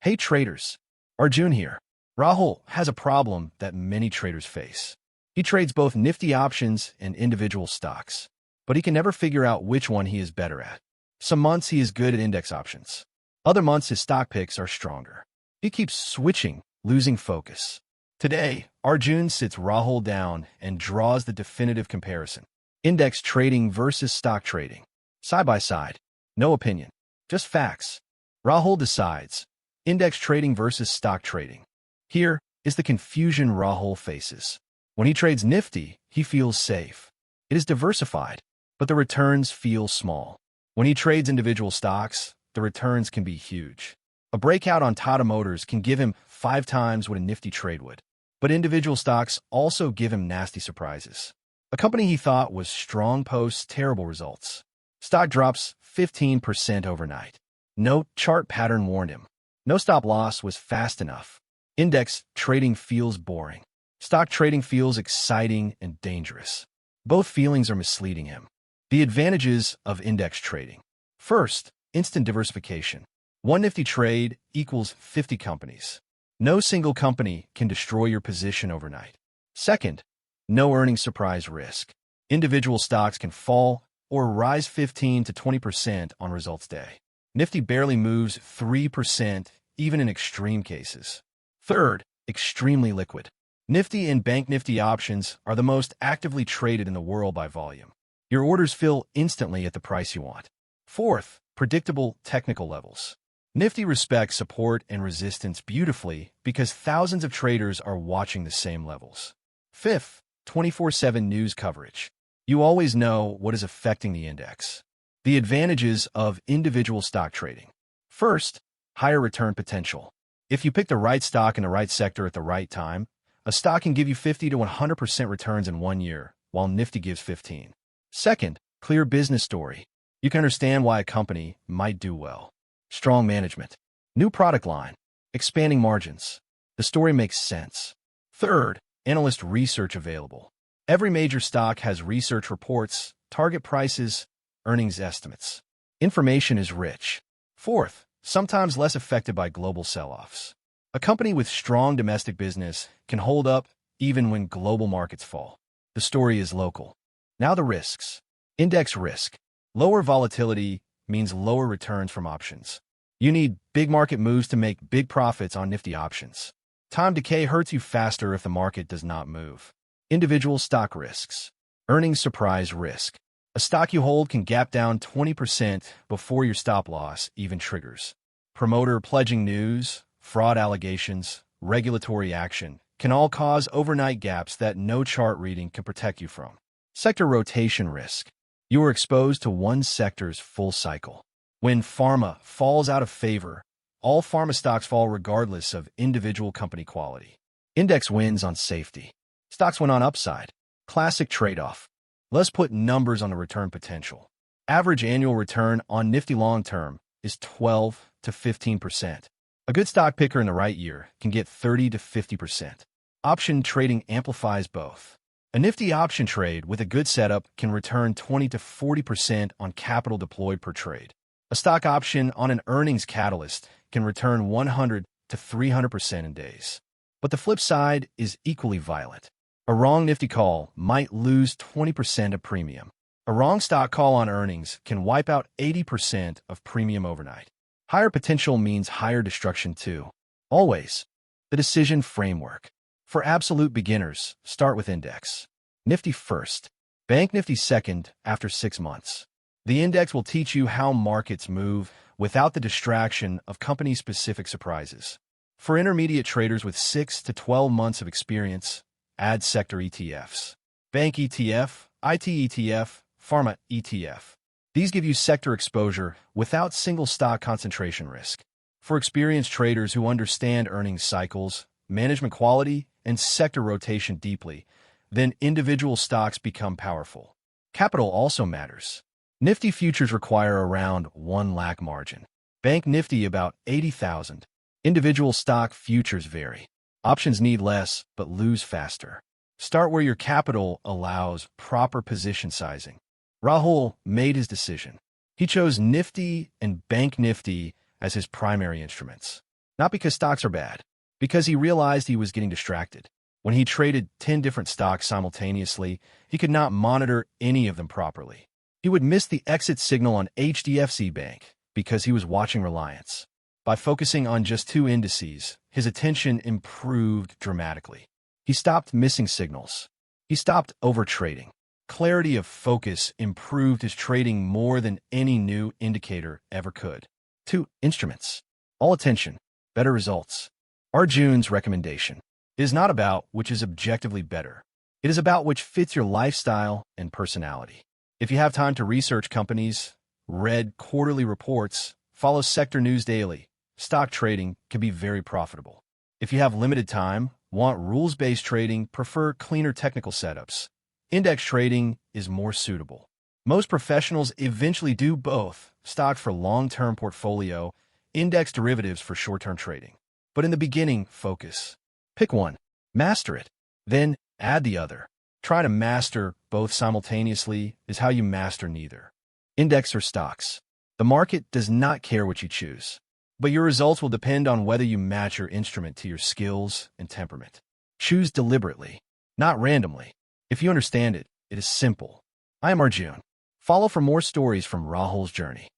Hey traders, Arjun here. Rahul has a problem that many traders face. He trades both Nifty options and individual stocks, but he can never figure out which one he is better at. Some months he is good at index options. Other months his stock picks are stronger. He keeps switching, losing focus. Today, Arjun sits Rahul down and draws the definitive comparison. Index trading versus stock trading. Side by side. No opinion. Just facts. Rahul decides. Index trading versus stock trading. Here is the confusion Rahul faces. When he trades Nifty, he feels safe. It is diversified, but the returns feel small. When he trades individual stocks, the returns can be huge. A breakout on Tata Motors can give him 5 times what a Nifty trade would. But individual stocks also give him nasty surprises. A company he thought was strong posts terrible results. Stock drops 15% overnight. No chart pattern warned him. No stop loss was fast enough. Index trading feels boring. Stock trading feels exciting and dangerous. Both feelings are misleading him. The advantages of index trading. First, instant diversification. One Nifty trade equals 50 companies. No single company can destroy your position overnight. Second, no earnings surprise risk. Individual stocks can fall or rise 15 to 20% on results day. Nifty barely moves 3%, even in extreme cases. Third, extremely liquid. Nifty and BankNifty options are the most actively traded in the world by volume. Your orders fill instantly at the price you want. Fourth, predictable technical levels. Nifty respects support and resistance beautifully because thousands of traders are watching the same levels. Fifth, 24/7 news coverage. You always know what is affecting the index. The advantages of individual stock trading. First, higher return potential. If you pick the right stock in the right sector at the right time, a stock can give you 50 to 100% returns in 1 year, while Nifty gives 15. Second, clear business story. You can understand why a company might do well. Strong management. New product line. Expanding margins. The story makes sense. Third, analyst research available. Every major stock has research reports, target prices, earnings estimates. Information is rich. Fourth, sometimes less affected by global sell-offs. A company with strong domestic business can hold up even when global markets fall. The story is local. Now the risks. Index risk. Lower volatility means lower returns from options. You need big market moves to make big profits on Nifty options. Time decay hurts you faster if the market does not move. Individual stock risks. Earnings surprise risk. A stock you hold can gap down 20% before your stop loss even triggers. Promoter pledging news, fraud allegations, regulatory action can all cause overnight gaps that no chart reading can protect you from. Sector rotation risk. You are exposed to one sector's full cycle. When pharma falls out of favor, all pharma stocks fall regardless of individual company quality. Index wins on safety. Stocks win on upside. Classic trade-off. Let's put numbers on the return potential. Average annual return on Nifty long-term is 12 to 15%. A good stock picker in the right year can get 30 to 50%. Option trading amplifies both. A Nifty option trade with a good setup can return 20 to 40% on capital deployed per trade. A stock option on an earnings catalyst can return 100 to 300% in days. But the flip side is equally violent. A wrong Nifty call might lose 20% of premium. A wrong stock call on earnings can wipe out 80% of premium overnight. Higher potential means higher destruction too. Always. The decision framework. For absolute beginners, start with index. Nifty first. BankNifty second after 6 months. The index will teach you how markets move without the distraction of company-specific surprises. For intermediate traders with 6 to 12 months of experience, add sector ETFs. Bank ETF, IT ETF, Pharma ETF. These give you sector exposure without single stock concentration risk. For experienced traders who understand earnings cycles, management quality, and sector rotation deeply, then individual stocks become powerful. Capital also matters. Nifty futures require around 1 lakh margin. Bank Nifty about 80,000. Individual stock futures vary. Options need less, but lose faster. Start where your capital allows proper position sizing. Rahul made his decision. He chose Nifty and BankNifty as his primary instruments. Not because stocks are bad, because he realized he was getting distracted. When he traded 10 different stocks simultaneously, he could not monitor any of them properly. He would miss the exit signal on HDFC Bank because he was watching Reliance. By focusing on just 2 indices, his attention improved dramatically. He stopped missing signals. He stopped overtrading. Clarity of focus improved his trading more than any new indicator ever could. 2 instruments. All attention. Better results. Arjun's recommendation. It is not about which is objectively better. It is about which fits your lifestyle and personality. If you have time to research companies, read quarterly reports, follow sector news daily, stock trading can be very profitable. If you have limited time, want rules-based trading, prefer cleaner technical setups, index trading is more suitable. Most professionals eventually do both, stock for long-term portfolio, index derivatives for short-term trading. But in the beginning, focus. Pick one, master it, then add the other. Try to master both simultaneously is how you master neither. Index or stocks. The market does not care what you choose, but your results will depend on whether you match your instrument to your skills and temperament. Choose deliberately, not randomly. If you understand it, it is simple. I am Arjun. Follow for more stories from Rahul's journey.